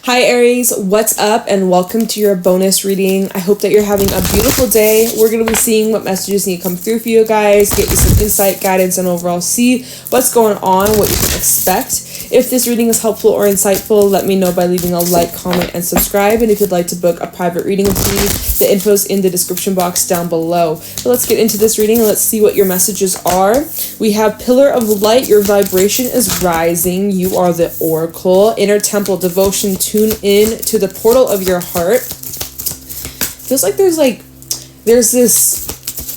Hi Aries, what's up and welcome to your bonus reading. I hope that you're having a beautiful day. We're going to be seeing what messages need to come through for you guys, get you some insight, guidance, and overall see what's going on, what you can expect. If this reading is helpful or insightful, let me know by leaving a like, comment, and subscribe. And if you'd like to book a private reading with me, the info's in the description box down below. So let's get into this reading and let's see what your messages are. We have Pillar of Light, your vibration is rising. You are the Oracle. Inner Temple, devotion, tune in to the portal of your heart. Feels like there's this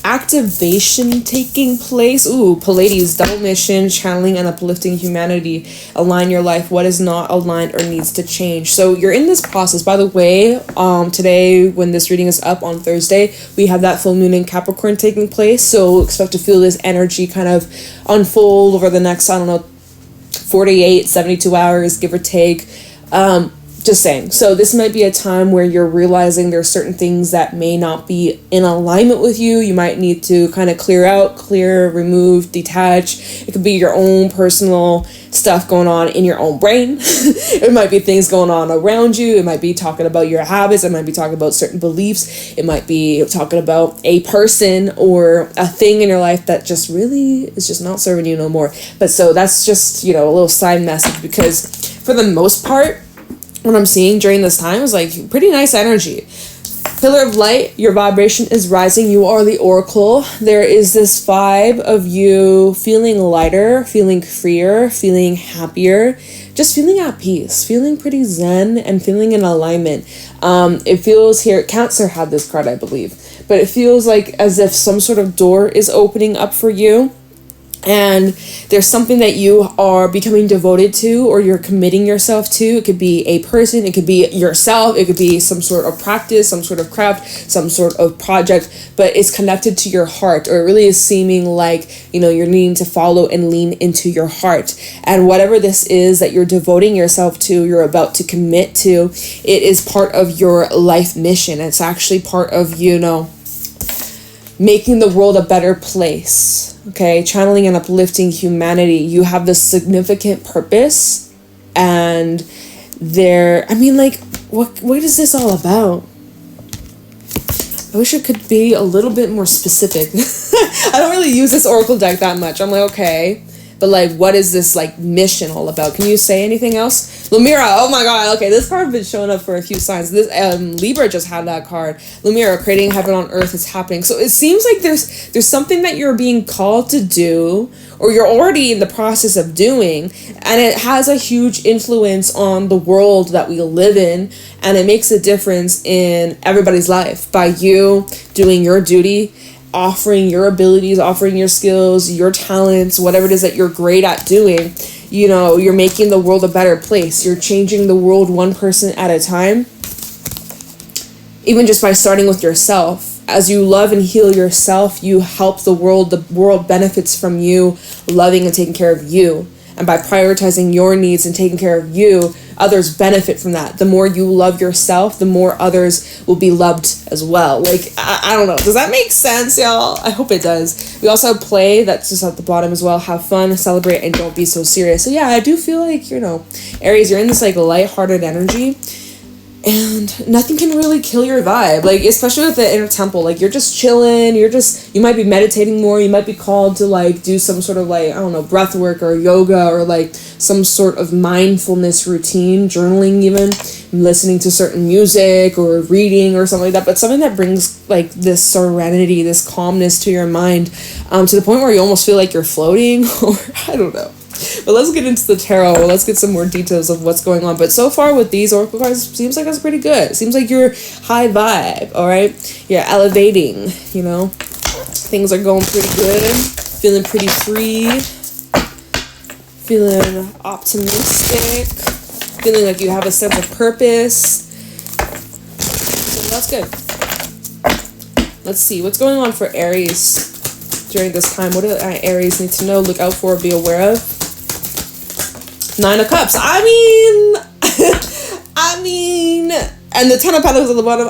activation taking place. Ooh, Pleiades, double mission, channeling and uplifting humanity. Align your life. What is not aligned or needs to change. So you're in this process. By the way, today when this reading is up on Thursday, we have that full moon in Capricorn taking place. So expect to feel this energy kind of unfold over the next, 48, 72 hours, give or take. Just saying. So this might be a time where you're realizing there's certain things that may not be in alignment with you. You might need to kind of clear, remove, detach. It could be your own personal stuff going on in your own brain. It might be things going on around you. It might be talking about your habits. It might be talking about certain beliefs. It might be talking about a person or a thing in your life that just really is just not serving you no more. But so that's just, a little side message, because for the most part, what I'm seeing during this time is like pretty nice energy. Pillar of Light, your vibration is rising. You are the Oracle. There is this vibe of you feeling lighter, feeling freer, feeling happier, just feeling at peace, feeling pretty zen and feeling in alignment. It feels here, Cancer had this card, I believe, but it feels like as if some sort of door is opening up for you. And there's something that you are becoming devoted to, or you're committing yourself to. It could be a person, it could be yourself, it could be some sort of practice, some sort of craft, some sort of project, but it's connected to your heart, or it really is seeming like, you're needing to follow and lean into your heart. And whatever this is that you're devoting yourself to, you're about to commit to, it is part of your life mission. It's actually part of, making the world a better place. Okay, channeling and uplifting humanity. You have this significant purpose, and what is this all about? I wish it could be a little bit more specific. I don't really use this Oracle deck that much. I'm like, okay, but what is this mission all about? Can you say anything else? Lunaea, oh my god, okay, this card has been showing up for a few signs. This Libra just had that card. Lunaea, creating heaven on earth is happening. So it seems like there's something that you're being called to do, or you're already in the process of doing, and it has a huge influence on the world that we live in, and it makes a difference in everybody's life by you doing your duty, offering your abilities, offering your skills, your talents, whatever it is that you're great at doing. You're making the world a better place. You're changing the world one person at a time, even just by starting with yourself. As you love and heal yourself, you help the world. The world benefits from you loving and taking care of you. And by prioritizing your needs and taking care of you, others benefit from that. The more you love yourself, the more others will be loved as well. I don't know. Does that make sense, y'all? I hope it does. We also have play. That's just at the bottom as well. Have fun, celebrate, and don't be so serious. So yeah, I do feel like, Aries, you're in this lighthearted energy. And nothing can really kill your vibe, especially with the inner temple. You're just chilling, you might be meditating more, you might be called to do some sort of breath work or yoga, or some sort of mindfulness routine, journaling even, listening to certain music or reading or something like that, but something that brings this serenity, this calmness to your mind, to the point where you almost feel like you're floating, or I don't know. But let's get into the tarot. Let's get some more details of what's going on. But so far with these Oracle cards, seems like that's pretty good. Seems like you're high vibe, all right? You're elevating, Things are going pretty good. Feeling pretty free. Feeling optimistic. Feeling like you have a sense of purpose. So that's good. Let's see. What's going on for Aries during this time? What do Aries need to know, look out for, be aware of? 9 of Cups. I mean, and the 10 of Pentacles at the bottom.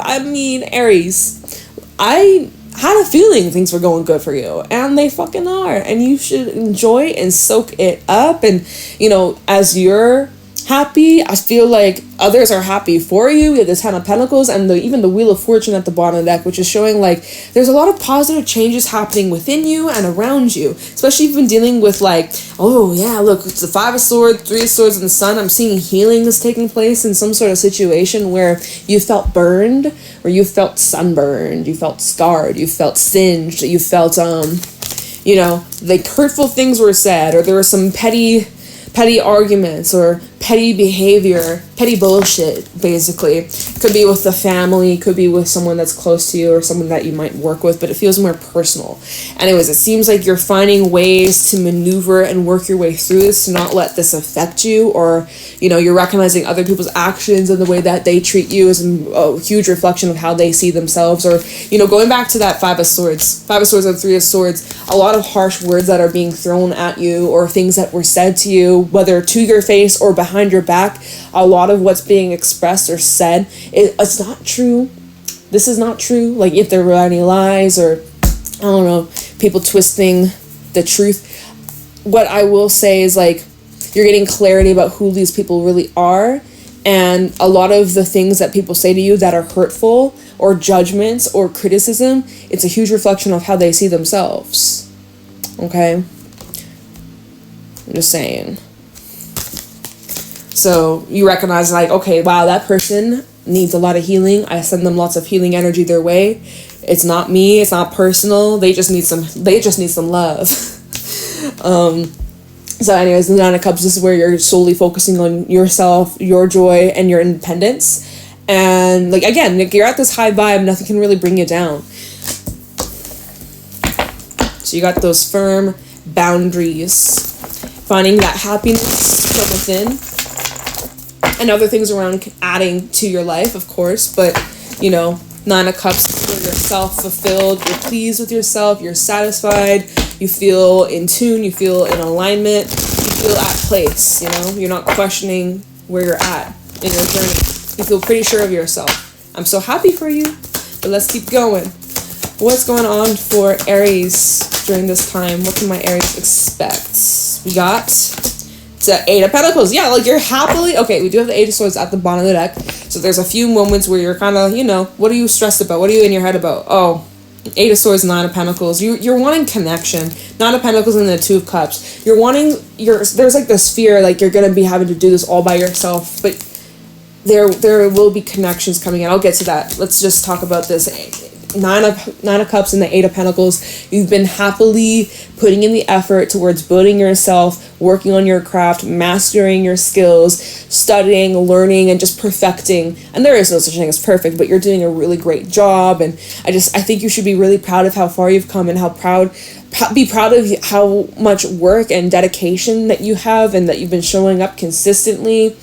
Aries, I had a feeling things were going good for you, and they fucking are, and you should enjoy and soak it up. And as you're happy. I feel like others are happy for you. We have the Ten of Pentacles and even the Wheel of Fortune at the bottom of the deck, which is showing like there's a lot of positive changes happening within you and around you, especially if you've been dealing with like, oh yeah, look, it's the Five of Swords, Three of Swords, and the Sun. I'm seeing healing is taking place in some sort of situation where you felt burned, or you felt sunburned, you felt scarred, you felt singed, you felt you know, like hurtful things were said, or there were some petty arguments or petty behavior, petty bullshit, basically. Could be with the family, could be with someone that's close to you or someone that you might work with, but it feels more personal. Anyways, it seems like you're finding ways to maneuver and work your way through this to not let this affect you, or, you know, you're recognizing other people's actions and the way that they treat you is a huge reflection of how they see themselves. Or, you know, going back to that Five of Swords and Three of Swords, a lot of harsh words that are being thrown at you, or things that were said to you, whether to your face or behind your back. A lot of what's being expressed or said, it's not true. This is not true. Like, if there were any lies, or I don't know, people twisting the truth. What I will say is, like, you're getting clarity about who these people really are, and a lot of the things that people say to you that are hurtful, or judgments or criticism, it's a huge reflection of how they see themselves. Okay? I'm just saying. So you recognize, like, okay, wow, that person needs a lot of healing. I send them lots of healing energy their way. It's not me. It's not personal. They just need some love. So anyways, the Nine of Cups, this is where you're solely focusing on yourself, your joy, and your independence. And, like, again, like, you're at this high vibe. Nothing can really bring you down. So you got those firm boundaries. Finding that happiness from within. And other things around adding to your life, of course. But, you know, Nine of Cups is where you're self-fulfilled. You're pleased with yourself. You're satisfied. You feel in tune. You feel in alignment. You feel at place, you know. You're not questioning where you're at in your journey. You feel pretty sure of yourself. I'm so happy for you. But let's keep going. What's going on for Aries during this time? What can my Aries expect? We got the Eight of Pentacles. Yeah, like, you're happily... Okay, we do have the Eight of Swords at the bottom of the deck. So there's a few moments where you're kind of, you know, what are you stressed about? What are you in your head about? Oh, Eight of Swords, Nine of Pentacles. You're wanting connection. Nine of Pentacles and the Two of Cups. You're wanting... There's, like, this fear, like, you're going to be having to do this all by yourself. But there will be connections coming in. I'll get to that. Let's just talk about this. Nine of Cups and the Eight of Pentacles. You've been happily putting in the effort towards building yourself, working on your craft, mastering your skills, studying, learning, and just perfecting. And there is no such thing as perfect, but you're doing a really great job. And I think you should be really proud of how far you've come, and be proud of how much work and dedication that you have, and that you've been showing up consistently.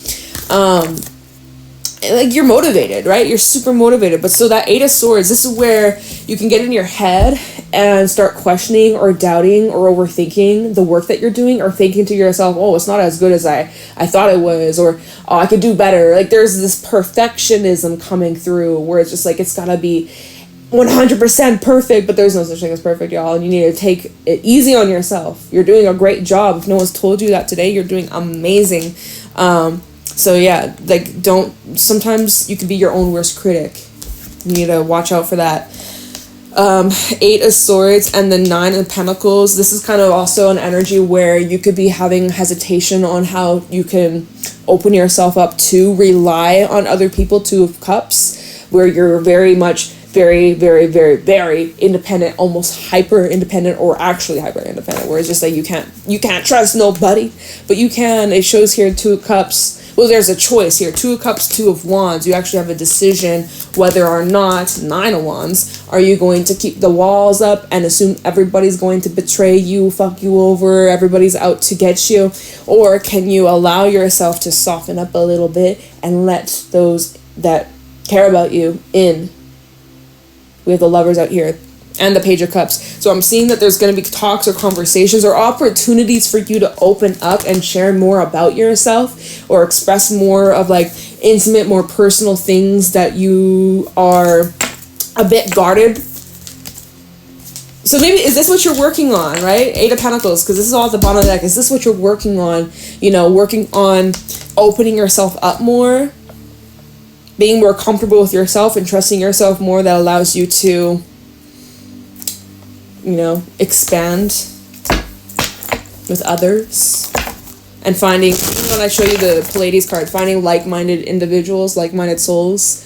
Like, you're motivated, right? You're super motivated. But so that Eight of Swords, this is where you can get in your head and start questioning or doubting or overthinking the work that you're doing, or thinking to yourself, oh, it's not as good as I thought it was, or oh, I could do better. Like, there's this perfectionism coming through where it's just like, it's gotta be 100% perfect, but there's no such thing as perfect, y'all. And you need to take it easy on yourself. You're doing a great job. If no one's told you that today, you're doing amazing. So yeah, like, sometimes you can be your own worst critic. You need to watch out for that. Eight of Swords and the Nine of Pentacles. This is kind of also an energy where you could be having hesitation on how you can open yourself up to rely on other people. Two of Cups, where you're very much very, very, very, very independent, almost hyper independent, or actually hyper independent, where it's just like you can't trust nobody, but you can. It shows here Two of Cups. Well, there's a choice here. Two of Cups, Two of Wands. You actually have a decision whether or not, Nine of Wands, are you going to keep the walls up and assume everybody's going to betray you, fuck you over, everybody's out to get you? Or can you allow yourself to soften up a little bit and let those that care about you in? We have the Lovers out here and the Page of Cups. So I'm seeing that there's going to be talks or conversations or opportunities for you to open up and share more about yourself, or express more of, like, intimate, more personal things that you are a bit guarded. So maybe, is this what you're working on, right? Eight of Pentacles, because this is all at the bottom of the deck. Is this what you're working on? You know, working on opening yourself up more, being more comfortable with yourself and trusting yourself more, that allows you to, you know, expand with others. And finding, when I show you the Pleiades card, finding like-minded individuals, like-minded souls.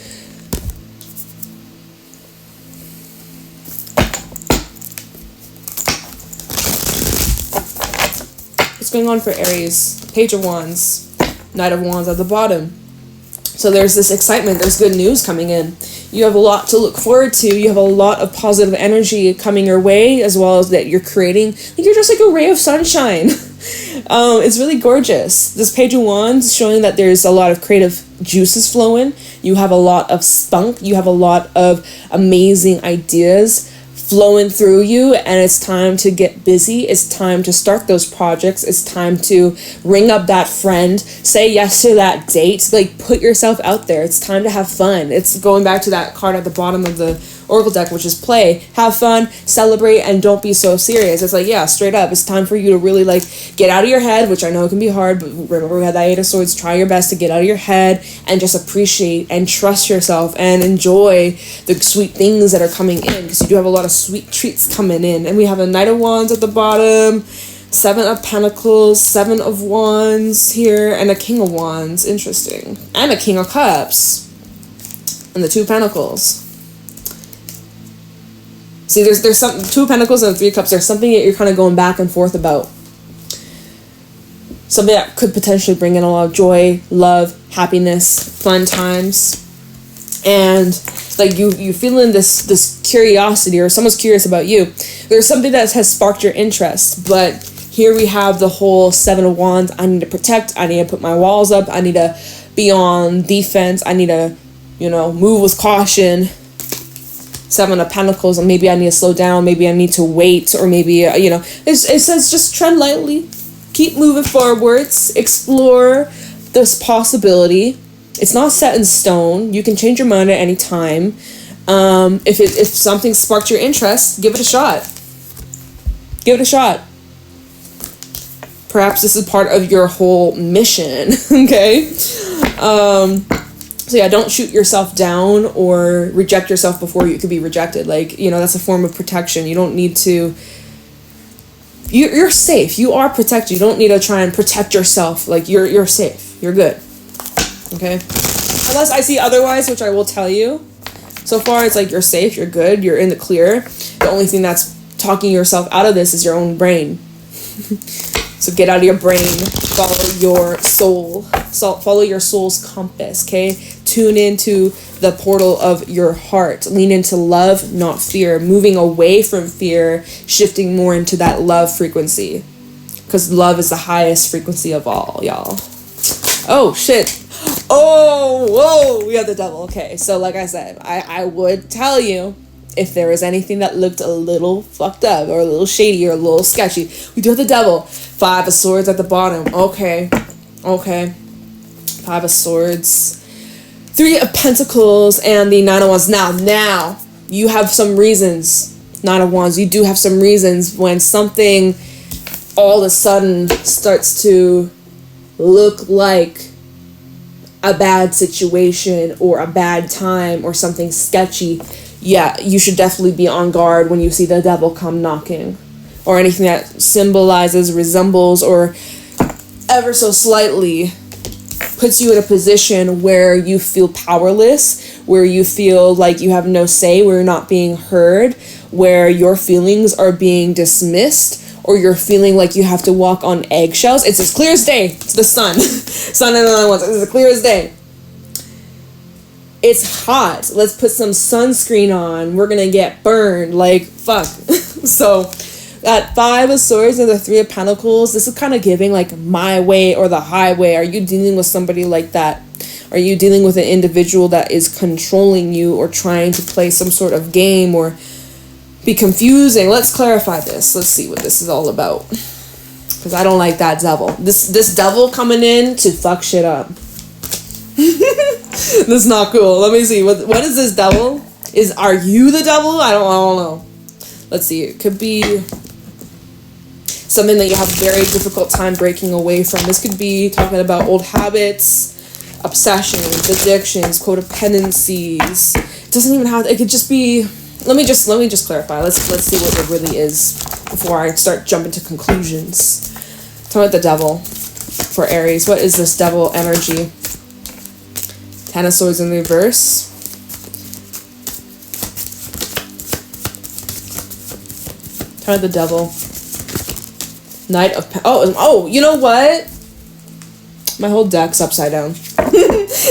What's going on for Aries? Page of Wands, Knight of Wands at the bottom. So there's this excitement, there's good news coming in. You have a lot to look forward to. You have a lot of positive energy coming your way, as well as that you're creating. Like, you're just like a ray of sunshine. It's really gorgeous. This Page of Wands showing that there's a lot of creative juices flowing. You have a lot of spunk. You have a lot of amazing ideas flowing through you, and it's time to get busy. It's time to start those projects. It's time to ring up that friend, say yes to that date, like put yourself out there. It's time to have fun. It's going back to that card at the bottom of the Oracle deck, which is play, have fun, celebrate, and don't be so serious. It's like, yeah, straight up, it's time for you to really like get out of your head, which I know it can be hard, but remember we had that Eight of Swords. Try your best to get out of your head and just appreciate and trust yourself and enjoy the sweet things that are coming in, because you do have a lot of sweet treats coming in. And we have a Knight of Wands at the bottom, Seven of Pentacles, Seven of Wands here, and a King of Wands. Interesting. And a King of Cups and the Two of Pentacles. See, there's some Two of Pentacles and Three of Cups. There's something that you're kind of going back and forth about. Something that could potentially bring in a lot of joy, love, happiness, fun times. And like you feeling this curiosity, or someone's curious about you. There's something that has sparked your interest, but here we have the whole Seven of Wands. I need to protect. I need to put my walls up. I need to be on defense. I need to, you know, move with caution. Seven of Pentacles, and maybe I need to slow down, maybe I need to wait, or maybe, you know, it says just tread lightly, keep moving forwards, explore this possibility. It's not set in stone. You can change your mind at any time. If something sparked your interest, give it a shot. Give it a shot. Perhaps this is part of your whole mission, okay? So yeah, don't shoot yourself down or reject yourself before you could be rejected. Like, you know, that's a form of protection. You don't need to... You're safe. You are protected. You don't need to try and protect yourself. Like, you're safe. You're good. Okay? Unless I see otherwise, which I will tell you. So far, it's like you're safe. You're good. You're in the clear. The only thing that's talking yourself out of this is your own brain. So get out of your brain. Follow your soul. Follow your soul's compass, okay? Tune into the portal of your heart. Lean into love, not fear. Moving away from fear, shifting more into that love frequency. Because love is the highest frequency of all, y'all. Oh, shit. Oh, whoa, we have the devil. Okay, so like I said, I would tell you if there was anything that looked a little fucked up or a little shady or a little sketchy. We do have the devil. Five of Swords at the bottom. Okay. Five of Swords. Three of Pentacles and the Nine of Wands. Now, you have some reasons. Nine of Wands, you do have some reasons when something all of a sudden starts to look like a bad situation or a bad time or something sketchy. Yeah, you should definitely be on guard when you see the devil come knocking, or anything that symbolizes, resembles, or ever so slightly puts you in a position where you feel powerless, where you feel like you have no say, where you're not being heard, where your feelings are being dismissed, or you're feeling like you have to walk on eggshells. It's as clear as day. It's the sun. Sun and the other ones. It's as clear as day. It's hot. Let's put some sunscreen on. We're going to get burned. Like, fuck. So, that Five of Swords and the Three of Pentacles, this is kind of giving, like, my way or the highway. Are you dealing with somebody like that? Are you dealing with an individual that is controlling you or trying to play some sort of game or be confusing? Let's clarify this. Let's see what this is all about. Because I don't like that devil. This devil coming in to fuck shit up. This is not cool. Let me see. What is this devil? Are you the devil? I don't know. Let's see. It could be something that you have very difficult time breaking away from. This could be talking about old habits, obsessions, addictions, codependencies. It doesn't even have, it could just be, let me just clarify. Let's see what it really is before I start jumping to conclusions. Talk about the devil for Aries. What is this devil energy? 10 of Swords in reverse. Talk about the devil. Knight of oh, you know what? My whole deck's upside down.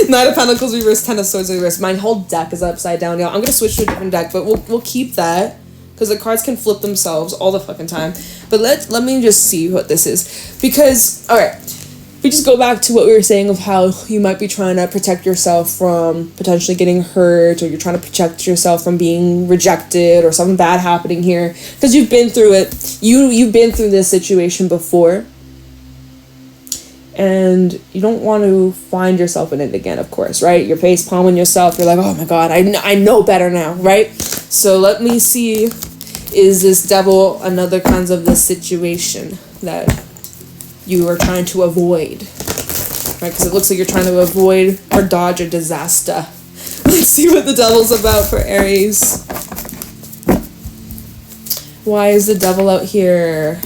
Knight of Pentacles reverse, 10 of Swords reverse. My whole deck is upside down, y'all. I'm gonna switch to a different deck, but we'll keep that because the cards can flip themselves all the fucking time. But let me just see what this is, because all right, we just go back to what we were saying of how you might be trying to protect yourself from potentially getting hurt, or you're trying to protect yourself from being rejected or something bad happening here because you've been through it. You've been through this situation before. And you don't want to find yourself in it again, of course, right? You're face palming yourself. You're like, oh my God, I know better now, right? So let me see, is this devil another kinds of this situation that you are trying to avoid, right? Because it looks like you're trying to avoid or dodge a disaster. Let's see what the devil's about for Aries. Why is the devil out here?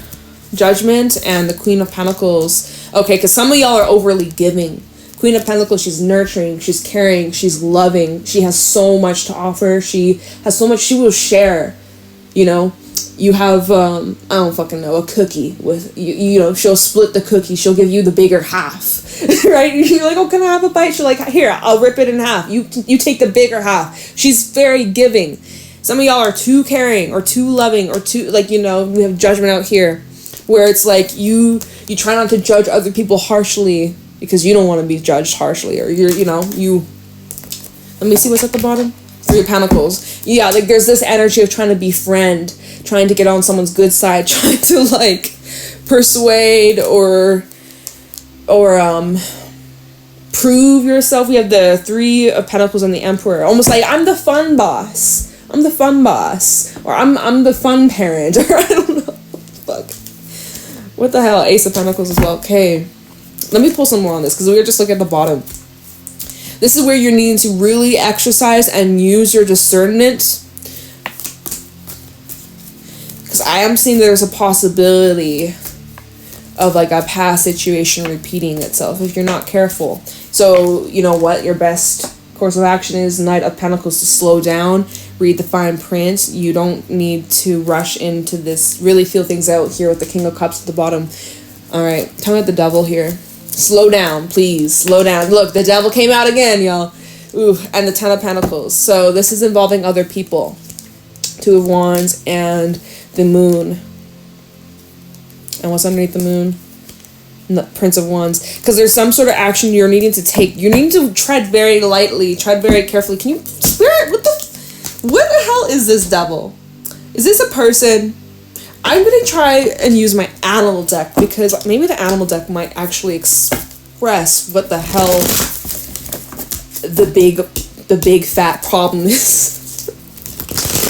Judgment and the Queen of Pentacles. Okay, because some of y'all are overly giving. Queen of Pentacles, she's nurturing, she's caring, she's loving. She has so much to offer. She has so much she will share. You know, you have, I don't fucking know, a cookie with, you know, she'll split the cookie. She'll give you the bigger half, right? You're like, oh, can I have a bite? She's like, here, I'll rip it in half. You take the bigger half. She's very giving. Some of y'all are too caring or too loving or too, like, you know, we have judgment out here where it's like you try not to judge other people harshly because you don't want to be judged harshly, or let me see what's at the bottom. 3 of Pentacles. Yeah, like there's this energy of trying to befriend, trying to get on someone's good side, trying to like persuade or prove yourself. We have the 3 of Pentacles and the Emperor. Almost like I'm the fun boss. I'm the fun boss. Or I'm the fun parent. Or I don't know. Fuck. What the hell? Ace of Pentacles as well. Okay. Let me pull some more on this because we were just looking at the bottom. This is where you're needing to really exercise and use your discernment. Because I am seeing there's a possibility of like a past situation repeating itself if you're not careful. So, you know what? Your best course of action is Knight of Pentacles, to slow down, read the fine print. You don't need to rush into this. Really feel things out here with the King of Cups at the bottom. All right, talking about the devil here. Slow down, please. Slow down. Look, the devil came out again, y'all. Ooh, and the 10 of Pentacles. So this is involving other people. 2 of Wands and the Moon. And what's underneath the Moon? And the Prince of Wands. Because there's some sort of action you're needing to take. You need to tread very lightly, tread very carefully. Can you, Spirit, what the hell is this devil? Is this a person? I'm going to try and use my animal deck because maybe the animal deck might actually express what the hell the big fat problem is.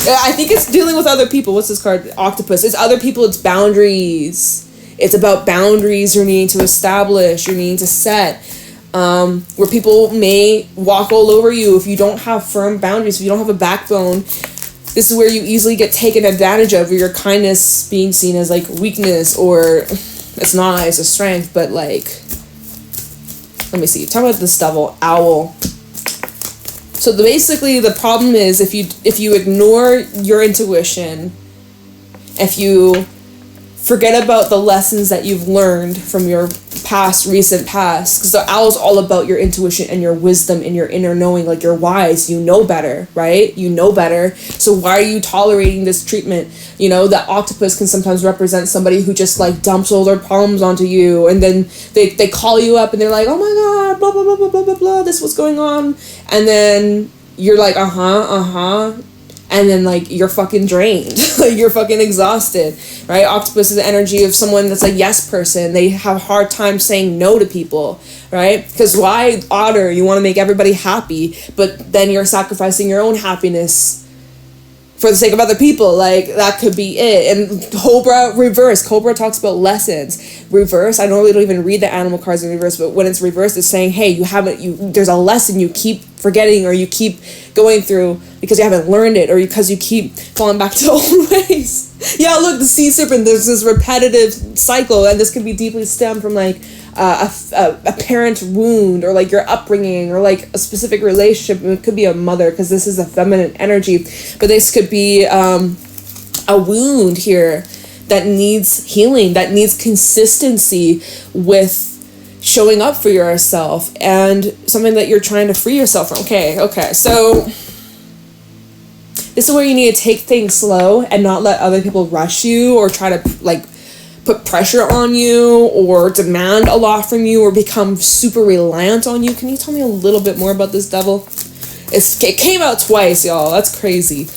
I think it's dealing with other people. What's this card? Octopus. It's other people. It's boundaries. It's about boundaries you're needing to establish, you're needing to set. Where people may walk all over you if you don't have firm boundaries, if you don't have a backbone. This is where you easily get taken advantage of, or your kindness being seen as like weakness, or it's not as a strength, but like, let me see. Talk about this devil, owl. So basically the problem is if you ignore your intuition, if you forget about the lessons that you've learned from your recent past, because the owl's all about your intuition and your wisdom and your inner knowing, like you're wise, you know better, right? You know better. So why are you tolerating this treatment? You know, the octopus can sometimes represent somebody who just like dumps all their problems onto you, and then they call you up and they're like, oh my God, blah, blah, blah, blah, blah, blah, blah, this is what's going on. And then you're like, and then like you're fucking drained. Like you're fucking exhausted, right? Octopus is the energy of someone that's a yes person. They have a hard time saying no to people, right? Because why otter? You want to make everybody happy, but then you're sacrificing your own happiness for the sake of other people. Like, that could be it. And Cobra reverse. Cobra talks about lessons. Reverse, I normally don't even read the animal cards in reverse, but when it's reversed, it's saying, hey, there's a lesson you keep forgetting, or you keep going through because you haven't learned it, or because you keep falling back to old ways. Yeah, look, the sea serpent, there's this repetitive cycle, and this could be deeply stemmed from like a parent wound, or like your upbringing, or like a specific relationship. It could be a mother, because this is a feminine energy, but this could be a wound here that needs healing, that needs consistency with showing up for yourself, and something that you're trying to free yourself from. Okay, so this is where you need to take things slow and not let other people rush you, or try to like put pressure on you, or demand a lot from you, or become super reliant on you. Can you tell me a little bit more about this devil? It came out twice, y'all. That's crazy.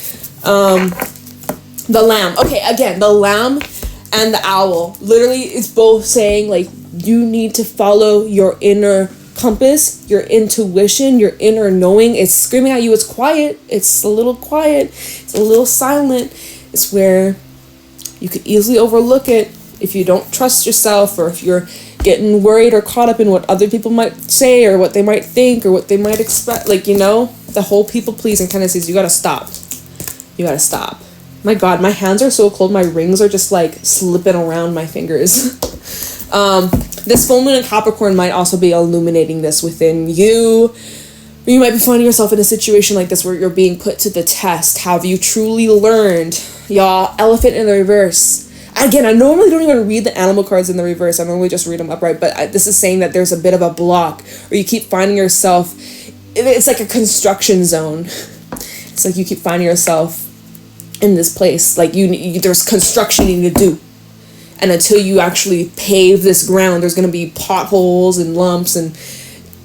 The lamb. Okay, again, the lamb and the owl. Literally, it's both saying, like, you need to follow your inner compass, your intuition, your inner knowing. It's screaming at you. It's quiet. It's a little quiet. It's a little silent. It's where you could easily overlook it if you don't trust yourself, or if you're getting worried or caught up in what other people might say, or what they might think, or what they might expect. Like, you know, the whole people pleasing tendencies. You gotta stop. You gotta stop. My God, my hands are so cold. My rings are just like slipping around my fingers. This full moon in Capricorn might also be illuminating this within you. You might be finding yourself in a situation like this where you're being put to the test. Have you truly learned? Y'all, elephant in the reverse. Again, I normally don't even read the animal cards in the reverse. I normally just read them upright. But this is saying that there's a bit of a block, or you keep finding yourself. It's like a construction zone. It's like you keep finding yourself in this place, like there's construction you need to do, and until you actually pave this ground, there's going to be potholes and lumps, and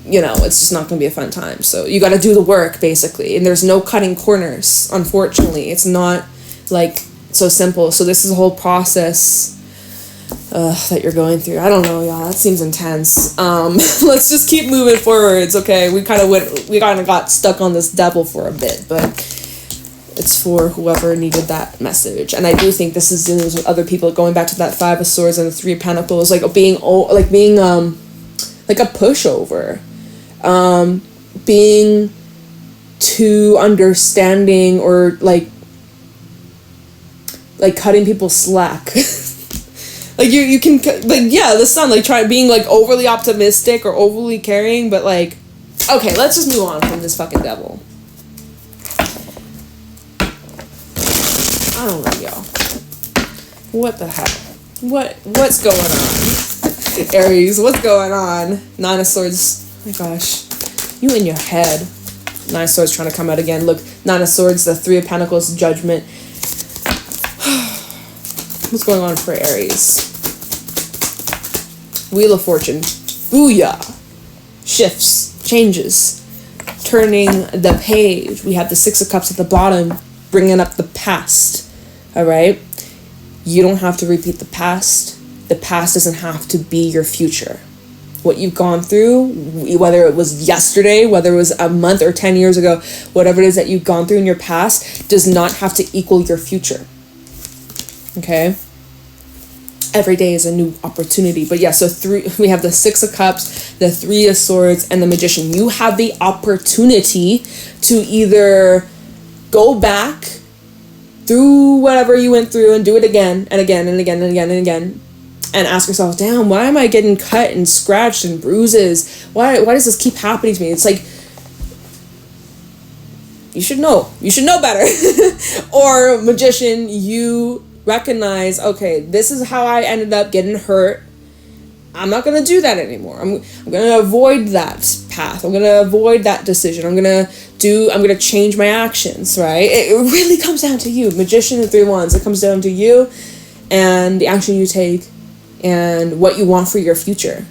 you know, it's just not going to be a fun time. So you got to do the work, basically, and there's no cutting corners. Unfortunately, it's not like so simple. So this is a whole process that you're going through. I don't know, y'all, that seems intense. Let's just keep moving forwards. Okay, we kind of got stuck on this devil for a bit, but it's for whoever needed that message. And I do think this is dealing with other people, going back to that Five of Swords and the Three of Pentacles, like being like a pushover, being too understanding, or like cutting people slack. Like you can, like, yeah, the sun, like being like overly optimistic or overly caring, but like, okay, let's just move on from this fucking devil. I don't know, y'all. What the heck? What's going on? Aries, what's going on? Nine of Swords. Oh my gosh. You in your head. Nine of Swords trying to come out again. Look, Nine of Swords, the Three of Pentacles, Judgment. What's going on for Aries? Wheel of Fortune. Booyah. Shifts. Changes. Turning the page. We have the Six of Cups at the bottom, bringing up the past. All right? You don't have to repeat the past. The past doesn't have to be your future. What you've gone through, whether it was yesterday, whether it was a month or 10 years ago, whatever it is that you've gone through in your past, does not have to equal your future. Okay? Every day is a new opportunity. But yeah, so we have the Six of Cups, the Three of Swords, and the Magician. You have the opportunity to either go back through whatever you went through and do it again and again and again and again and again, and ask yourself, damn, why am I getting cut and scratched and bruises? Why does this keep happening to me? It's like, you should know better. Or Magician, you recognize, okay, this is how I ended up getting hurt. I'm not going to do that anymore. I'm going to avoid that path. I'm going to avoid that decision. I'm going to change my actions, right? It really comes down to you. Magician and Three Wands. It comes down to you and the action you take and what you want for your future.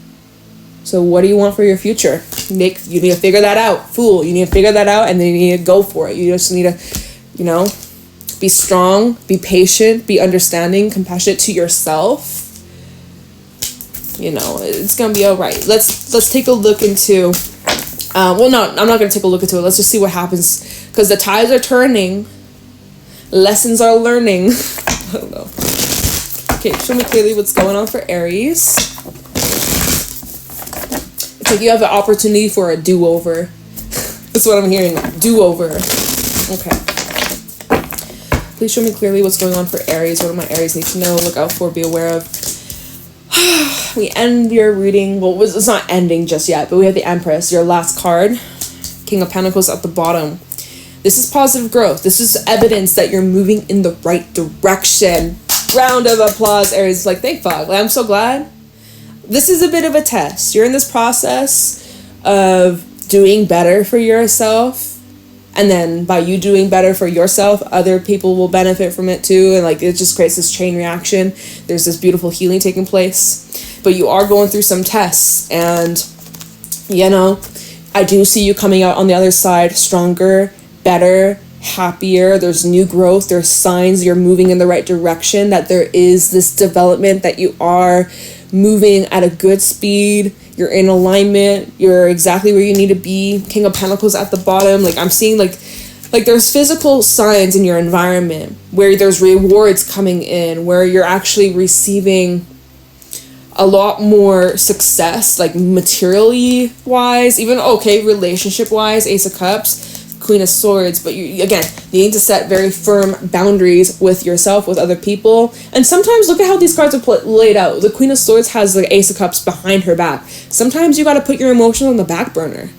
So what do you want for your future? You need to figure that out. Fool, you need to figure that out, and then you need to go for it. You just need to, be strong, be patient, be understanding, compassionate to yourself. It's gonna be all right. Let's take a look into I'm not gonna take a look into it. Let's just see what happens, because the tides are turning. lessons are learning. I don't know. Okay, show me clearly what's going on for Aries. It's like you have the opportunity for a do-over. That's what I'm hearing. Do-over. Okay. Please show me clearly what's going on for Aries. What do my Aries need to know, look out for, be aware of? We end your reading. Well, it's not ending just yet, but we have the Empress, your last card. King of Pentacles at the bottom. This is positive growth. This is evidence that you're moving in the right direction. Round of applause, Aries. Like, thank fuck. Like, I'm so glad. This is a bit of a test. You're in this process of doing better for yourself. And then by you doing better for yourself, other people will benefit from it too. And like, it just creates this chain reaction. There's this beautiful healing taking place. But you are going through some tests. And, you know, I do see you coming out on the other side stronger, better, happier. There's new growth. There's signs you're moving in the right direction, that there is this development, that you are moving at a good speed. You're in alignment. You're exactly where you need to be. King of Pentacles at the bottom. Like, I'm seeing like there's physical signs in your environment where there's rewards coming in, where you're actually receiving a lot more success, like materially wise, even okay, relationship wise, Ace of Cups, Queen of Swords. But you need to set very firm boundaries with yourself, with other people. And sometimes look at how these cards are laid out. The Queen of Swords has the Ace of Cups behind her back. Sometimes you got to put your emotions on the back burner.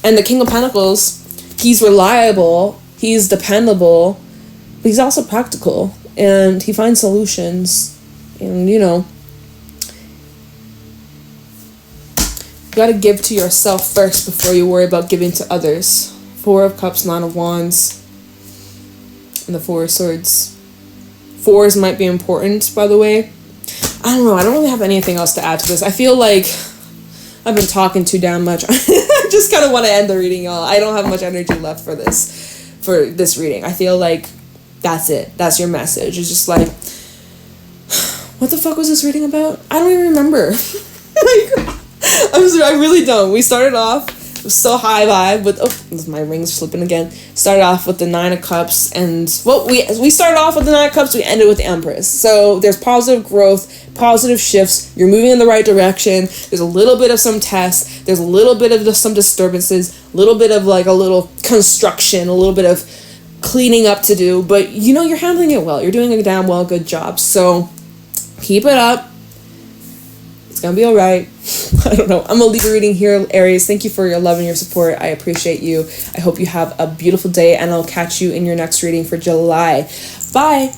And the King of Pentacles, he's reliable, he's dependable, but he's also practical, and he finds solutions. And, you know, you gotta give to yourself first before you worry about giving to others. Four of Cups, Nine of Wands, and the Four of Swords. Fours might be important, by the way. I don't know. I don't really have anything else to add to this. I feel like I've been talking too damn much. I just kind of want to end the reading, y'all. I don't have much energy left for this reading. I feel like that's it. That's your message. It's just like, what the fuck was this reading about? I don't even remember. I really don't. We started off, it was so high vibe with, my ring's flipping again. Started off with the Nine of Cups, and we started off with the Nine of Cups, we ended with the Empress. So there's positive growth, positive shifts, you're moving in the right direction. There's a little bit of some tests, there's a little bit of some disturbances, a little bit of like a little construction, a little bit of cleaning up to do, but you know, you're handling it well. You're doing a damn well good job. So keep it up. It's gonna be all right. I don't know. I'm gonna leave a reading here, Aries. Thank you for your love and your support. I appreciate you. I hope you have a beautiful day, and I'll catch you in your next reading for July. Bye.